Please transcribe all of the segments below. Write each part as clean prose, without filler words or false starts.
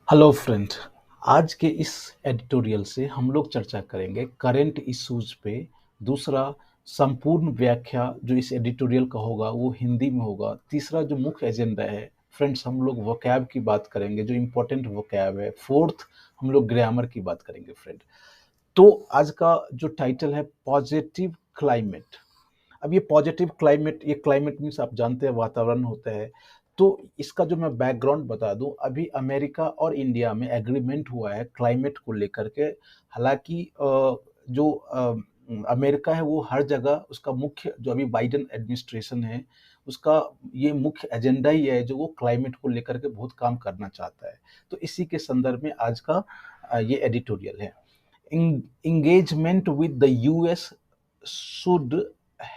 Hello friend. आज के इस एडिटोरियल से हम लोग चर्चा करेंगे करंट इश्यूज पे। दूसरा, संपूर्ण व्याख्या जो इस एडिटोरियल का होगा वो हिंदी में होगा। तीसरा जो मुख्य एजेंडा है फ्रेंड्स, हम लोग वोकैब की बात करेंगे जो इम्पोर्टेंट वोकैब है। फोर्थ, हम लोग ग्रामर की बात करेंगे फ्रेंड। तो आज का जो टाइटल है पॉजिटिव क्लाइमेट। अब ये पॉजिटिव क्लाइमेट, ये क्लाइमेट मीन्स आप जानते हैं वातावरण होता है। तो इसका जो मैं बैकग्राउंड बता दूं, अभी अमेरिका और इंडिया में एग्रीमेंट हुआ है क्लाइमेट को लेकर के। हालांकि जो अमेरिका है वो हर जगह उसका मुख्य, जो अभी बाइडेन एडमिनिस्ट्रेशन है उसका ये मुख्य एजेंडा ही है जो वो क्लाइमेट को लेकर के बहुत काम करना चाहता है। तो इसी के संदर्भ में आज का ये एडिटोरियल है। Engagement with the US should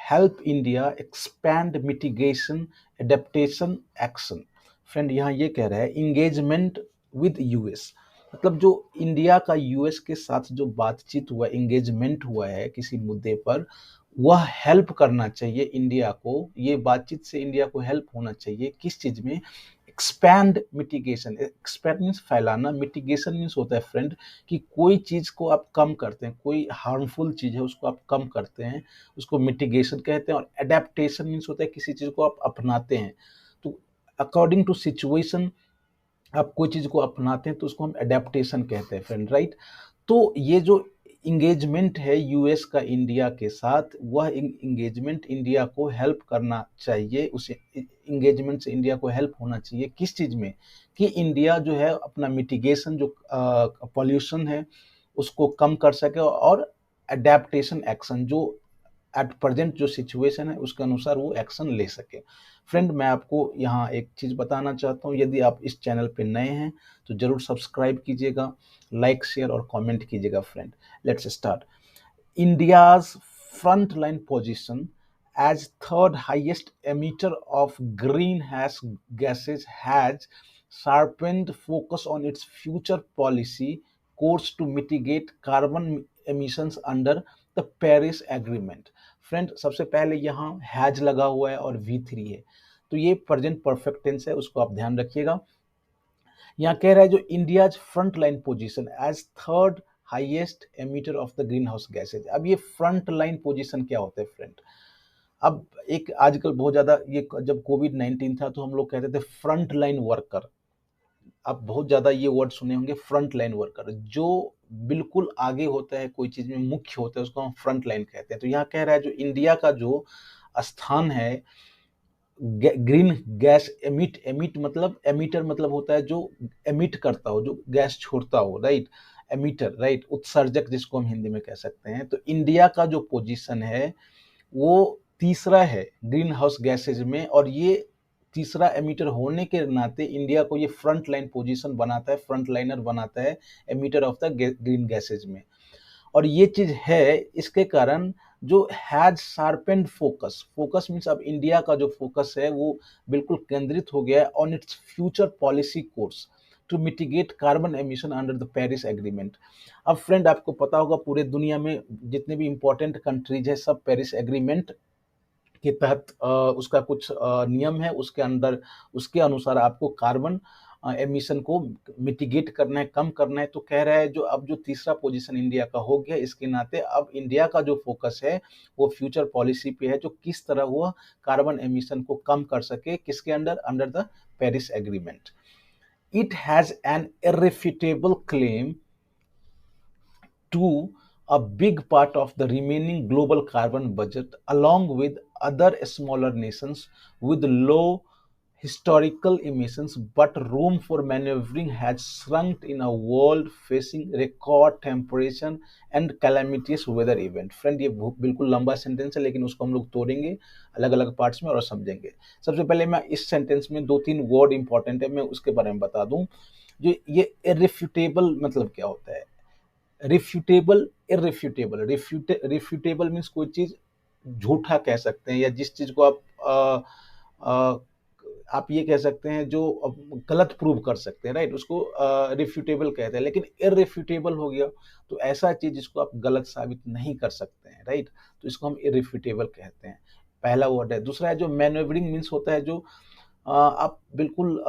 help India expand mitigation adaptation action। Friend यहाँ ये कह रहा है इंगेजमेंट विद यूएस, मतलब जो इंडिया का यूएस के साथ जो बातचीत हुआ, इंगेजमेंट हुआ है किसी मुद्दे पर, वह हेल्प करना चाहिए इंडिया को। ये बातचीत से इंडिया को हेल्प होना चाहिए किस चीज में? Expand mitigation. एक्सपैंड मीन्स फैलाना, मिटिगेशन मीन्स होता है फ्रेंड कि कोई चीज को आप कम करते हैं, कोई हार्मफुल चीज है उसको आप कम करते हैं, उसको मिटिगेशन कहते हैं। और एडेप्टेशन मीन्स होता है किसी चीज को आप अपनाते हैं। तो अकॉर्डिंग टू सिचुएशन आप कोई चीज को अपनाते हैं तो उसको हम एडेप्टेशन कहते हैं फ्रेंड, राइट। तो ये जो इंगेजमेंट है यूएस का इंडिया के साथ, वह इंगेजमेंट इंडिया को हेल्प करना चाहिए। उस इंगेजमेंट से इंडिया को हेल्प होना चाहिए किस चीज में? कि इंडिया जो है अपना मिटिगेशन, जो पॉल्यूशन है उसको कम कर सके, और अडेप्टेशन एक्शन जो एट प्रेजेंट जो सिचुएशन है उसके अनुसार वो एक्शन ले सके। फ्रेंड, मैं आपको यहाँ एक चीज़ बताना चाहता हूँ, यदि आप इस चैनल पे नए हैं तो जरूर सब्सक्राइब कीजिएगा, लाइक शेयर और कमेंट कीजिएगा friend. Let's start. India's frontline position as third highest emitter of greenhouse gases has sharpened focus on its future policy course to mitigate carbon emissions under the Paris Agreement। Friend, सबसे पहले यहाँ has लगा हुआ है और V3 है, तो ये प्रेजेंट परफेक्ट टेंस है, उसको आप ध्यान रखिएगा। यहाँ कह रहा है जो India front line position as third highest emitter of the greenhouse gases. अब ये फ्रंट लाइन पोजिशन क्या होता है फ्रेंड? अब एक आजकल बहुत ज्यादा ये, जब कोविड-19 था तो हम लोग कहते थे फ्रंट लाइन वर्कर। आप बहुत ज्यादा ये वर्ड सुने होंगे, फ्रंट लाइन वर्कर। जो बिल्कुल आगे होता है कोई चीज में, मुख्य होता है, उसको हम फ्रंट लाइन कहते हैं। तो यहाँ कह रहा है जो इंडिया का जो स्थान है ग्रीन गैस एमिट, एमिट मतलब, एमिटर मतलब होता है जो एमिट करता हो, जो गैस छोड़ता हो, राइट। एमिटर, राइट, उत्सर्जक जिसको हम हिंदी में कह सकते हैं। तो इंडिया का जो पोजीशन है वो तीसरा है ग्रीन हाउस गैसेज में, और ये तीसरा एमिटर होने के नाते इंडिया को ये फ्रंट लाइन पोजीशन बनाता है, फ्रंट लाइनर बनाता है emitter of the green gases में। और ये चीज है इसके कारण जो has sharpened focus, focus means अब इंडिया का जो फोकस है वो बिल्कुल केंद्रित हो गया है on its future policy course to mitigate carbon emission under the Paris agreement. अब फ्रेंड, आपको पता होगा पूरे दुनिया में जितने भी इंपॉर्टेंट कंट्रीज है सब पेरिस एग्रीमेंट के तहत उसका कुछ नियम है, उसके अंदर उसके अनुसार आपको कार्बन एमिशन को मिटिगेट करना है, कम करना है। तो कह रहा है जो अब जो तीसरा पोजीशन इंडिया का हो गया, इसके नाते अब इंडिया का जो फोकस है वो फ्यूचर पॉलिसी पे है, जो किस तरह वो कार्बन एमिशन को कम कर सके, किसके under? Under the Paris agreement. It has an irrefutable claim to a big part of the remaining global carbon budget, along with other smaller nations with low historical emissions, but room for maneuvering has shrunk in a world facing record temperature and calamitous weather event। Friend, ये बिल्कुल लंबा sentence है लेकिन उसको हम लोग तोड़ेंगे अलग अलग पार्ट्स में और समझेंगे। सबसे पहले मैं इस सेंटेंस में दो तीन वर्ड इंपॉर्टेंट है, मैं उसके बारे में बता दूं। जो ये इररिफ्यूटेबल मतलब क्या होता है? रिफ्यूटेबल, इररिफ्यूटेबल। रिफ्यूटेबल मीन्स कोई चीज झूठा कह सकते हैं, या जिस चीज को आ, आप ये कह सकते हैं जो गलत प्रूव कर सकते हैं, राइट, उसको रिफ्यूटेबल कहते हैं। लेकिन इररिफ्यूटेबल हो गया तो ऐसा चीज जिसको आप गलत साबित नहीं कर सकते हैं, राइट, तो इसको हम इररिफ्यूटेबल कहते हैं। पहला वर्ड है। दूसरा है जो मैन्युवरिंग मीन्स होता है जो आप बिल्कुल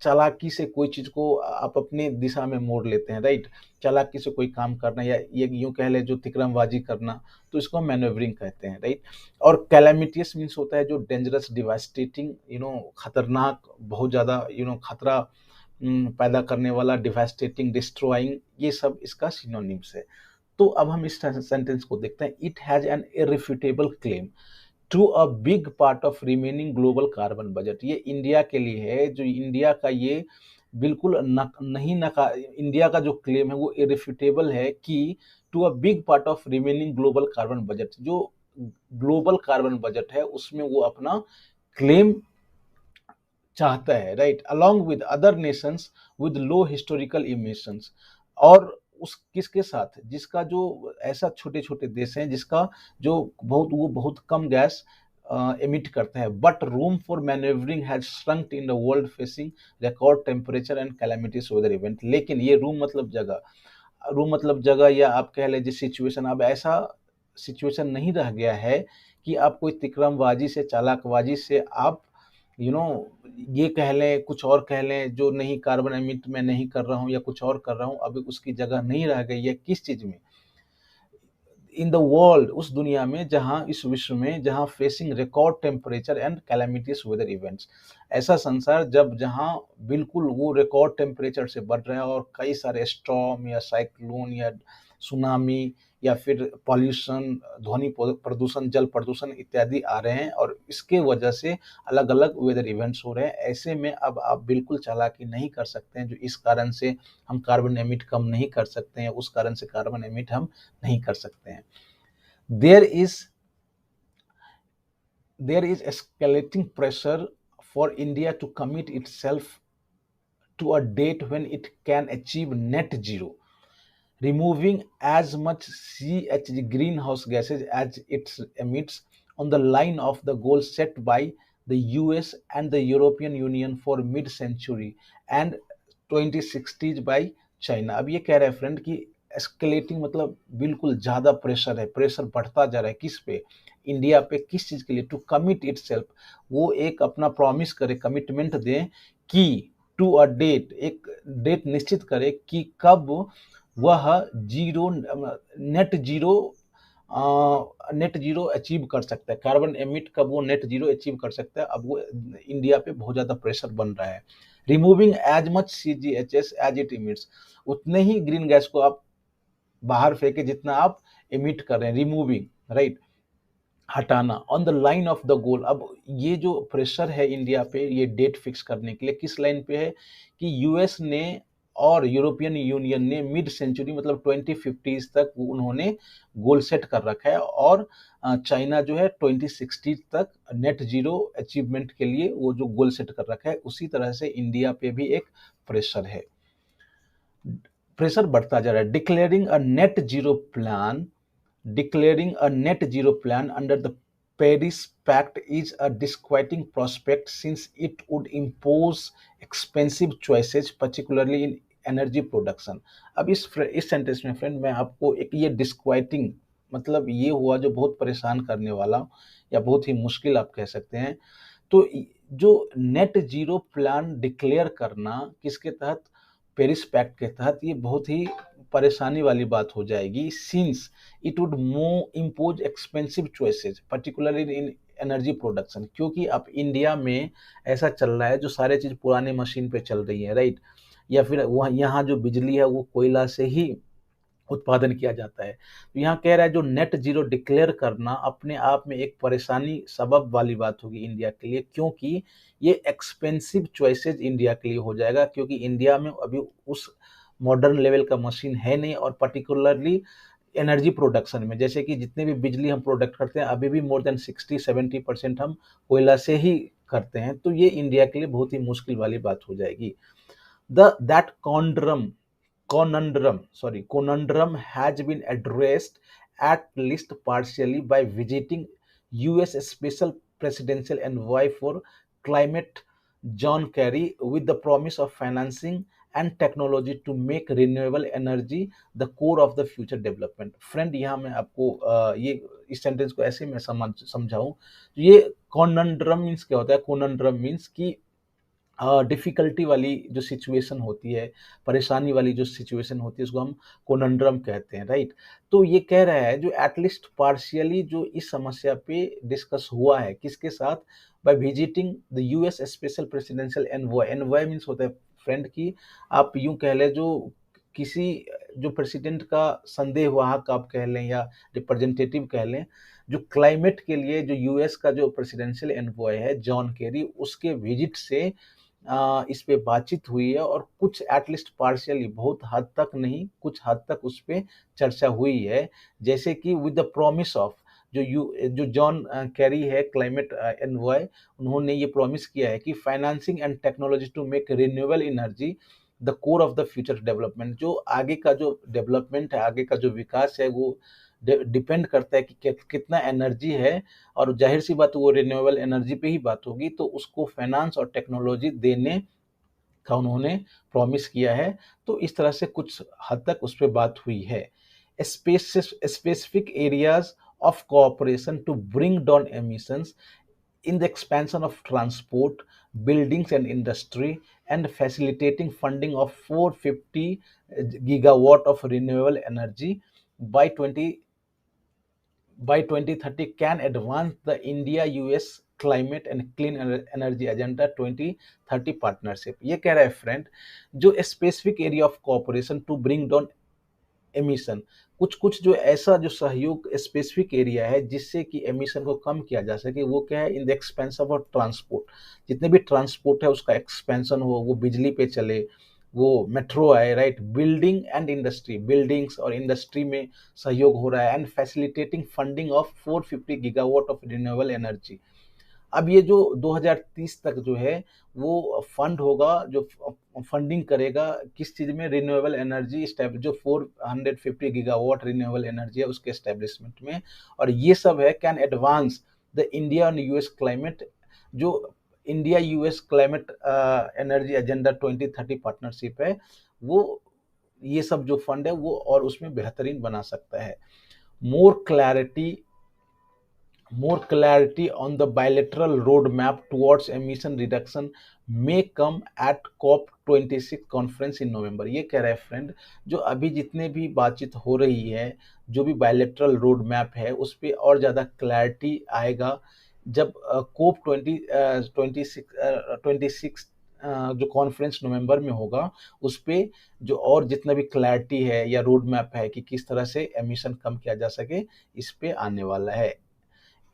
चालाकी से कोई चीज़ को आप अपनी दिशा में मोड़ लेते हैं, राइट? चालाकी से कोई काम करना या ये यूँ कह लें जो तिकड़मबाज़ी करना, तो इसको हम मैनेuvरिंग कहते हैं, राइट? और कैलामिटियस मीन्स होता है जो डेंजरस, डिवास्टेटिंग, खतरनाक, बहुत ज़्यादा खतरा पैदा करने वाला, डिवास्टेटिंग, डिस्ट्रॉइंग, ये सब इसका सिनोनिम्स है। तो अब हम इस सेंटेंस को देखते हैं। It has an irrefutable claim to a big part of remaining global carbon budget. ये इंडिया के लिए है, जो इंडिया का ये बिल्कुल नहीं नका इंडिया का जो क्लेम है वो इरिफ्यूटेबल है कि to a big part of remaining global carbon budget, जो ग्लोबल कार्बन बजट है उसमें वो अपना क्लेम चाहता है, right, along with other nations with low historical emissions. और उस किसके साथ, जिसका जो ऐसा छोटे छोटे देश हैं जिसका जो बहुत कम गैस एमिट करते हैं, but room for manoeuvring has shrunk in the world facing record temperature and calamities weather event. लेकिन ये रूम मतलब जगह, या आप कह लीजिए सिचुएशन, अब ऐसा सिचुएशन नहीं रह गया है कि आप कोई तिकड़मबाजी से, चालाकबाजी से आप यू नो ये कह लें, कुछ और कह लें, जो नहीं, कार्बन एमिट मैं नहीं कर रहा हूँ या कुछ और कर रहा हूँ, अभी उसकी जगह नहीं रह गई है किस चीज में, इन द वर्ल्ड, उस दुनिया में, जहां, इस विश्व में जहां facing record temperature and calamities weather events. ऐसा संसार जहां बिल्कुल वो रिकॉर्ड टेम्परेचर से बढ़ रहा है और कई सारे स्टॉर्म या साइक्लोन या सुनामी या फिर पॉल्यूशन, ध्वनि प्रदूषण, जल प्रदूषण इत्यादि आ रहे हैं, और इसके वजह से अलग अलग वेदर इवेंट्स हो रहे हैं। ऐसे में अब आप बिल्कुल चालाकी नहीं कर सकते हैं, जो इस कारण से हम कार्बन एमिट कम नहीं कर सकते हैं, उस कारण से कार्बन एमिट हम नहीं कर सकते हैं। there is there is escalating pressure for India to commit itself to a date when it can achieve net zero, removing as much CH greenhouse gases as it emits, on the line of the goal set by the US and the European Union for mid-century and 2060 by China. अब ये कह रहा है friend कि escalating मतलब बिल्कुल ज्यादा pressure है, प्रेशर बढ़ता जा रहा है, किस पे, इंडिया पे, किस चीज के लिए, टू कमिट इटसेल्फ, वो एक अपना प्रॉमिस करे, कमिटमेंट दे कि टू अ डेट, एक डेट निश्चित करे कि कब वह जीरो, नेट जीरो अचीव कर सकता है, कार्बन एमिट कब वो नेट जीरो अचीव कर सकता है। अब वो इंडिया पे बहुत ज्यादा प्रेशर बन रहा है। Removing as much CGHS as it emits, उतने ही ग्रीन गैस को आप बाहर फेंके जितना आप इमिट कर रहे हैं, रिमूविंग, राइट, हटाना, on the line of the goal. अब ये जो प्रेशर है इंडिया पे, ये डेट फिक्स करने के लिए किस लाइन पे है कि यूएस ने और यूरोपियन यूनियन ने मिड सेंचुरी मतलब 2050 तक उन्होंने गोल सेट कर रखा है, और चाइना जो है 2060 तक नेट जीरो अचीवमेंट के लिए वो जो गोल सेट कर रखा है, उसी तरह से इंडिया पे भी एक प्रेशर है, प्रेशर बढ़ता जा रहा है। Declaring a net zero plan under the Paris Pact is a disquieting prospect since it would impose expensive choices, particularly in energy production। अब इस सेंटेंस में फ्रेंड मैं आपको एक, ये डिस्क्वाइटिंग मतलब ये हुआ जो बहुत परेशान करने वाला या बहुत ही मुश्किल आप कह सकते हैं। तो जो नेट जीरो प्लान डिक्लेयर करना किसके तहत, पेरिस पैक्ट के तहत, ये बहुत ही परेशानी वाली बात हो जाएगी, since it would impose expensive choices particularly in energy production, क्योंकि अब इंडिया में ऐसा चल रहा है जो सारे चीज पुराने मशीन पे चल रही है, राइट, या फिर वहाँ यहाँ जो बिजली है वो कोयला से ही उत्पादन किया जाता है। तो यहाँ कह रहा है जो नेट जीरो डिक्लेयर करना अपने आप में एक परेशानी सबब वाली बात होगी इंडिया के लिए, क्योंकि ये एक्सपेंसिव चॉइसेस इंडिया के लिए हो जाएगा, क्योंकि इंडिया में अभी उस मॉडर्न लेवल का मशीन है नहीं, और पर्टिकुलरली एनर्जी प्रोडक्शन में, जैसे कि जितने भी बिजली हम प्रोडक्ट करते हैं अभी भी मोर देन 60-70% हम कोयला से ही करते हैं, तो ये इंडिया के लिए बहुत ही मुश्किल वाली बात हो जाएगी। That conundrum has been addressed at least partially by visiting US Special Presidential Envoy for Climate John Kerry with the promise of financing and technology to make renewable energy the core of the future development। Friend यहाँ मैं आपको ये इस sentence को ऐसे मैं समझाऊं, ये कॉनंड्रम मीन्स क्या होता है, कॉनंड्रम मीन्स कि डिफ़िकल्टी वाली जो सिचुएशन होती है, परेशानी वाली जो सिचुएशन होती है, उसको हम कोनंड्रम कहते हैं, राइट? तो ये कह रहा है जो एटलीस्ट पार्शियली जो इस समस्या पे डिस्कस हुआ है, किसके साथ? By visiting the US special presidential envoy. Envoy means होता है फ्रेंड कि आप यूँ कह लें जो किसी जो प्रेसिडेंट का संदेहवाहक आप कह लें या रिप्रेजेंटेटिव कह लें, जो क्लाइमेट के लिए जो यूएस का जो प्रेसिडेंशियल एनवॉय है जॉन केरी, उसके विजिट से इस पे बातचीत हुई है और कुछ एटलीस्ट पार्शियली, बहुत हद तक नहीं, कुछ हद तक उस पे चर्चा हुई है। जैसे कि विद द प्रॉमिस ऑफ जो जॉन कैरी है क्लाइमेट एनवॉय, उन्होंने ये प्रॉमिस किया है कि financing and technology to make renewable energy the core of the future development. जो आगे का जो डेवलपमेंट है, आगे का जो विकास है, वो डिपेंड करता है कि कितना एनर्जी है, और जाहिर सी बात वो रिन्यूएबल एनर्जी पे ही बात होगी, तो उसको फाइनेंस और टेक्नोलॉजी देने का उन्होंने प्रॉमिस किया है। तो इस तरह से कुछ हद तक उस पर बात हुई है। Specific areas of cooperation to bring down emissions in the expansion of transport, buildings and industry, and facilitating funding of 450 gigawatt of renewable energy by 20 by 2030 can advance the India-US climate and clean energy agenda 2030 partnership। ये कह रहा है friend जो specific area of cooperation to bring down emission, कुछ कुछ जो ऐसा जो सहयोग स्पेसिफिक एरिया है जिससे कि एमिशन को कम किया जा सके, वो क्या है? In the expansion of transport, जितने भी ट्रांसपोर्ट है उसका एक्सपेंशन हो, वो बिजली पे चले, वो मेट्रो आए, right? Building and industry, buildings और इंडस्ट्री में सहयोग हो रहा है, and facilitating funding of 450 gigawatt of renewable energy. अब ये जो 2030 तक जो है वो फंड होगा, जो फंडिंग करेगा किस चीज में? रिन्यूएबल एनर्जी जो 450 गीगावाट रिन्यूएबल एनर्जी है उसके एस्टेब्लिशमेंट में। और ये सब है can advance the India and US climate, जो India US climate energy agenda 2030 partnership है, वो ये सब जो फंड है वो और उसमें बेहतरीन बना सकता है। More clarity More clarity on the bilateral roadmap towards emission reduction may come at COP26 conference in November. ये कह रहा है फ्रेंड जो अभी जितने भी बातचीत हो रही है, जो भी बायलेटरल रोड मैप है, उस पर और ज़्यादा क्लैरिटी आएगा जब कोप 26 जो कॉन्फ्रेंस नवंबर में होगा, उस पे जो और जितना भी क्लैरिटी है या रोड मैप है कि किस तरह से एमिशन कम किया जा सके, इस पे आने वाला है।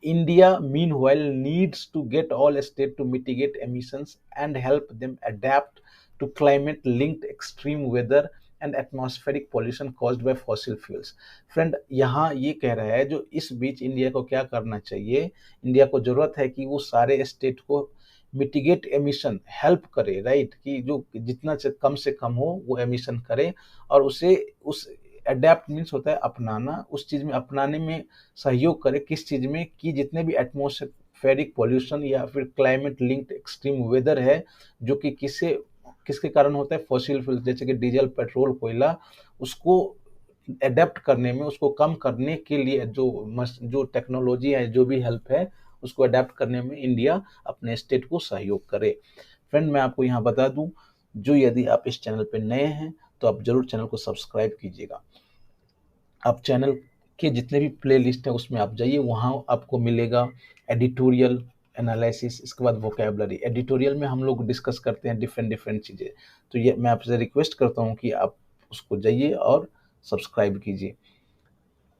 India, meanwhile, needs to get all states to mitigate emissions and help them adapt to climate-linked extreme weather and atmospheric pollution caused by fossil fuels। Friend यहाँ ये कह रहा है जो इस बीच इंडिया को क्या करना चाहिए? इंडिया को जरूरत है कि वो सारे स्टेट को मिटिगेट एमिशन हेल्प करे, राइट? कि जो जितना से कम हो वो एमिशन करे, और उसे उस अडेप्ट मीन्स होता है अपनाना, उस चीज में अपनाने में सहयोग करे। किस चीज में? कि जितने भी एटमॉस्फेरिक पॉल्यूशन या फिर क्लाइमेट लिंक्ड एक्सट्रीम वेदर है, जो कि किसके कारण होता है? फॉसिल फ्यूल जैसे कि डीजल, पेट्रोल, कोयला, उसको अडेप्ट करने में, उसको कम करने के लिए जो टेक्नोलॉजी है, जो भी हेल्प है, उसको अडेप्ट करने में इंडिया अपने स्टेट को सहयोग करे। फ्रेंड मैं आपको यहाँ बता दूं, जो यदि आप इस चैनल पे नए हैं तो आप जरूर चैनल को सब्सक्राइब कीजिएगा। आप चैनल के जितने भी प्ले लिस्ट है उसमें आप जाइए, वहाँ आपको मिलेगा एडिटोरियल एनालिसिस, इसके बाद वोकेबलरी। एडिटोरियल में हम लोग डिस्कस करते हैं डिफरेंट डिफरेंट चीज़ें, तो ये मैं आपसे रिक्वेस्ट करता हूँ कि आप उसको जाइए और सब्सक्राइब कीजिए।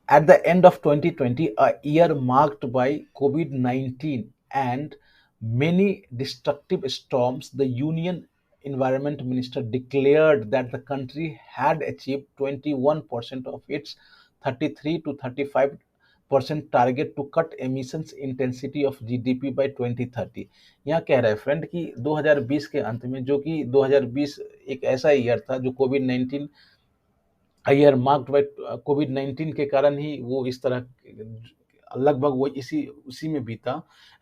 At the end of 2020, a year marked by COVID-19 and many destructive storms, the Union Environment Minister declared that the country had achieved 21% of its 33 to 35% target to cut emissions intensity of GDP by 2030। यहाँ कह रहा है friend कि 2020 के अंत में, जो कि 2020 एक ऐसा ईयर था जो कोविड-19 ईयर मार्क्ड बाय कोविड-19 के कारण ही वो इस तरह लगभग वो उसी में बीता।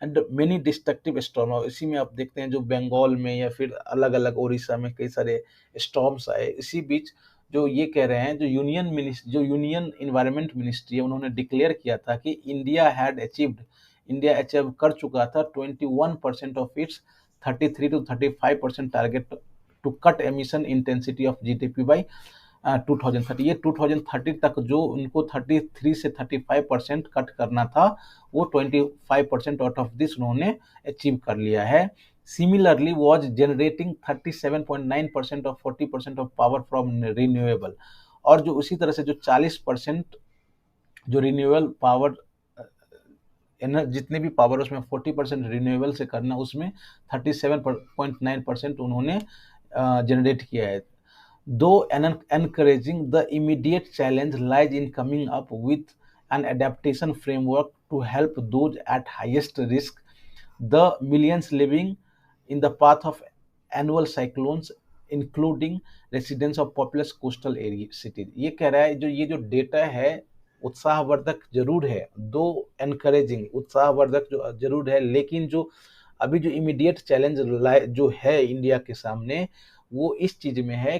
एंड मेनी डिस्ट्रक्टिव स्टॉर्म, इसी में आप देखते हैं जो बंगाल में या फिर अलग अलग उड़ीसा में कई सारे स्टॉर्म्स आए। इसी बीच जो ये कह रहे हैं, जो यूनियन इन्वायरमेंट मिनिस्ट्री है, उन्होंने डिक्लेयर किया था कि इंडिया अचीव कर चुका था 21% of its 33 to 35% target to cut emission intensity of GDP by 2030। ये 2030 तक जो उनको 33 से 35% कट करना था, वो 25% आउट ऑफ दिस उन्होंने अचीव कर लिया है। सिमिलरली वॉज जनरेटिंग 37.9% और 40% ऑफ पावर फ्रॉम रिन्यूएबल, और जो उसी तरह से जो 40% जो रिन्यूएबल पावर जितने भी पावर उसमें 40% रिन्यूएबल से करना, उसमें 37.9% उन्होंने जनरेट किया है। Though encouraging, the immediate challenge lies in coming up with an adaptation framework to help those at highest risk, the millions living in the path of annual cyclones, including residents of populous coastal area cities। ये कह रहा है जो ये जो data है उत्साहवर्धक जरूर है, दो एनकरेजिंग उत्साहवर्धक जो जरूर है, लेकिन जो अभी जो इमीडिएट चैलेंज जो है इंडिया के सामने, वो इस चीज में है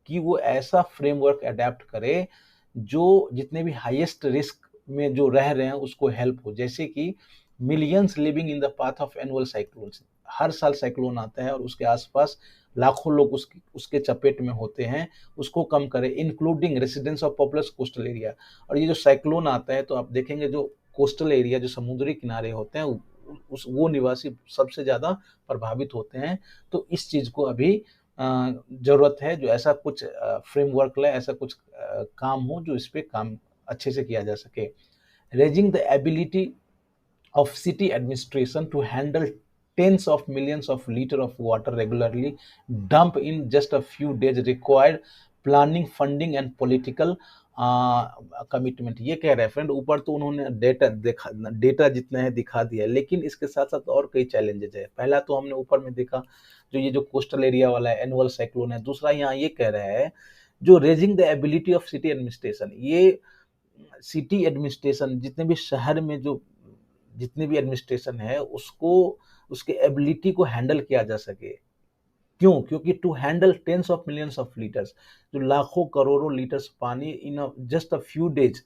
कि वो ऐसा फ्रेमवर्क अडेप्ट करे जो जितने भी हाईएस्ट रिस्क में जो रह रहे हैं उसको हेल्प हो। जैसे कि millions living in the path of annual cyclones, हर साल साइक्लोन आता है और उसके आसपास लाखों लोग उसके चपेट में होते हैं, उसको कम करे, including residents of populace coastal area. और ये जो साइक्लोन आता है तो आप देखेंगे जो कोस्टल एरिया जो समुद्री किनारे होते हैं वो निवासी सबसे ज्यादा प्रभावित होते हैं। तो इस चीज को अभी जरूरत है जो ऐसा कुछ फ्रेमवर्क लाए, ऐसा कुछ काम हो जो इस पे काम अच्छे से किया जा सके। Raising the ability of city administration to handle tens of millions of liters of water regularly dump in just a few days required planning, funding and political commitment. ये कह रहे हैं फ्रेंड, ऊपर तो उन्होंने डेटा जितना है दिखा दिया, लेकिन इसके साथ साथ और कई चैलेंजेस है। पहला तो हमने ऊपर में देखा जो ये जो कोस्टल एरिया वाला है, एनुअल साइक्लोन है। दूसरा यहाँ ये कह रहा है जो raising the ability of city administration, ये सिटी एडमिनिस्ट्रेशन जितने भी शहर में जो जितने भी एडमिनिस्ट्रेशन है उसको उसके एबिलिटी को हैंडल किया जा सके। क्यों? क्योंकि to handle tens of millions of litres, जो लाखों करोड़ों लीटर्स पानी in just a few days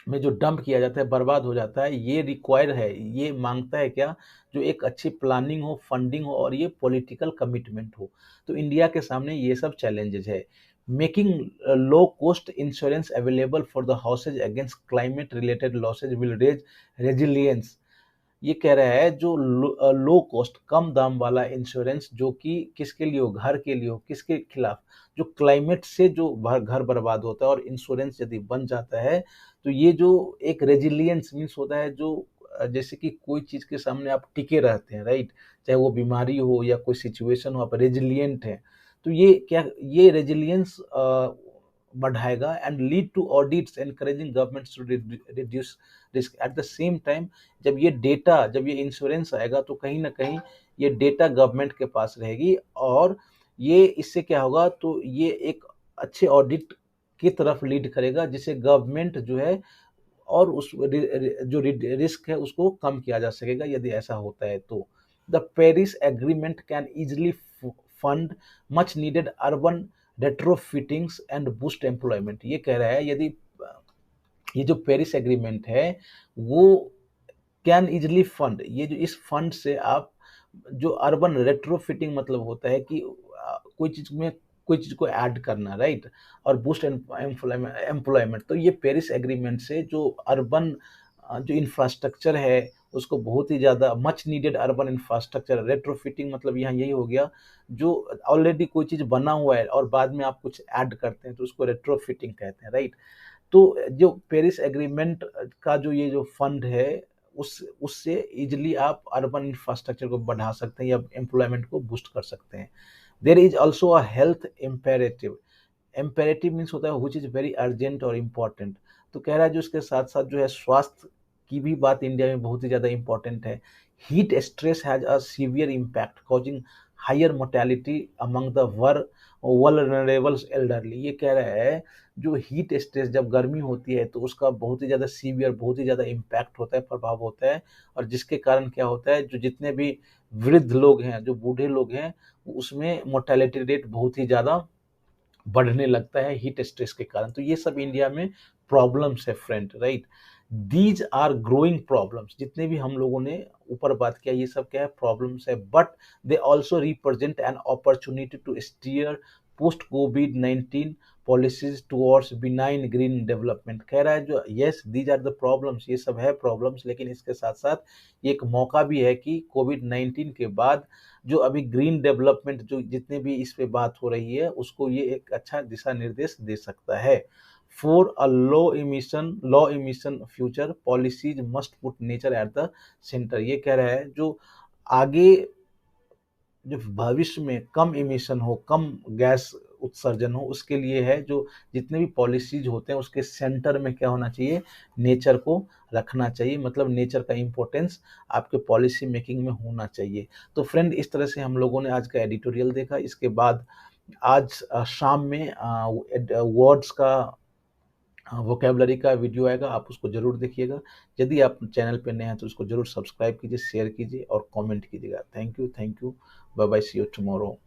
में जो डंप किया जाता है, बर्बाद हो जाता है, ये रिक्वायर है, ये मांगता है क्या, जो एक अच्छी प्लानिंग हो, फंडिंग हो और ये पॉलिटिकल कमिटमेंट हो। तो इंडिया के सामने ये सब चैलेंजेस है। Making low cost insurance available for the houses against climate related losses will raise resilience. ये कह रहा है जो लो कॉस्ट कम दाम वाला इंश्योरेंस जो कि किसके लिए हो, घर के लिए हो, किसके खिलाफ, जो क्लाइमेट से जो घर बर्बाद होता है, और इंश्योरेंस यदि बन जाता है तो ये जो एक रेजिलियंस मीन्स होता है जो जैसे कि कोई चीज के सामने आप टिके रहते हैं, राइट, चाहे वो बीमारी हो या कोई सिचुएशन हो, आप रेजिलियंट हैं। तो ये क्या, ये रेजिलियंस बढ़ाएगा and lead to audits encouraging governments to reduce risk. At the same time जब ये इंश्योरेंस आएगा तो कहीं ना कहीं ये डेटा गवर्नमेंट के पास रहेगी, और ये इससे क्या होगा, तो ये एक अच्छे ऑडिट की तरफ लीड करेगा, जिससे गवर्नमेंट जो है और उस जो रिस्क है उसको कम किया जा सकेगा यदि ऐसा होता है तो। The Paris agreement can easily fund much needed urban retrofittings and boost employment. ये कह रहा है यदि ये जो पेरिस एग्रीमेंट है वो कैन इजिली फंड, ये जो इस फंड से आप जो अर्बन रेट्रोफिटिंग मतलब होता है कि कोई चीज को ऐड करना, राइट, और बूस्ट एम्प्लॉयमेंट। तो ये पेरिस एग्रीमेंट से जो अर्बन जो इंफ्रास्ट्रक्चर है उसको बहुत ही ज़्यादा much needed urban infrastructure, retrofitting मतलब यहाँ यही हो गया, जो ऑलरेडी कोई चीज़ बना हुआ है और बाद में आप कुछ ऐड करते हैं तो उसको रेट्रोफिटिंग कहते हैं, राइट। तो जो पेरिस एग्रीमेंट का जो ये जो फंड है उससे इजिली आप अर्बन इंफ्रास्ट्रक्चर को बढ़ा सकते हैं या एम्प्लॉयमेंट को बूस्ट कर सकते हैं। There is also a health imperative. Imperative means होता है विच इज वेरी अर्जेंट और इम्पॉर्टेंट। तो कह रहा है जो इसके साथ साथ जो है स्वास्थ्य की भी बात इंडिया में बहुत ही ज़्यादा इंपॉर्टेंट है। Heat stress has a severe impact causing higher mortality among the vulnerable elderly. ये कह रहा है जो हीट स्ट्रेस जब गर्मी होती है तो उसका बहुत ही ज़्यादा सीवियर, बहुत ही ज़्यादा इम्पैक्ट होता है, प्रभाव होता है, और जिसके कारण क्या होता है जो जितने भी वृद्ध लोग हैं, जो बूढ़े लोग हैं, उसमें मोर्टेलिटी रेट बहुत ही ज़्यादा बढ़ने लगता है हीट स्ट्रेस के कारण। तो ये सब इंडिया में प्रॉब्लम्स है friend, right. These are growing problems. जितने भी हम लोगों ने ऊपर बात किया ये सब क्या है, प्रॉब्लम्स है, but they also represent an opportunity to steer post covid 19 policies towards benign green development. कह रहा है जो yes these are the problems, ये सब है प्रॉब्लम्स, लेकिन इसके साथ साथ ये एक मौका भी है कि कोविड 19 के बाद जो अभी ग्रीन डेवलपमेंट जो जितने भी इस पे बात हो रही है उसको ये एक अच्छा दिशा निर्देश दे सकता है। For a law emission future policies must put nature at the centre. ये कह रहा है जो आगे जो भविष्य में कम इमिशन हो, कम गैस उत्सर्जन हो, उसके लिए है जो जितने भी पॉलिसीज होते हैं उसके सेंटर में क्या होना चाहिए, नेचर को रखना चाहिए। मतलब नेचर का इम्पोर्टेंस आपके पॉलिसी मेकिंग में होना चाहिए। तो फ्रेंड इस तरह से हम लोगों ने आज का एडिटोरियल देखा। इसके बाद आज शाम में वर्ड्स का वोकेबलरी का वीडियो आएगा, आप उसको जरूर देखिएगा। यदि आप चैनल पे नए हैं तो उसको जरूर सब्सक्राइब कीजिए, शेयर कीजिए और कमेंट कीजिएगा। Thank you, bye bye, see you tomorrow.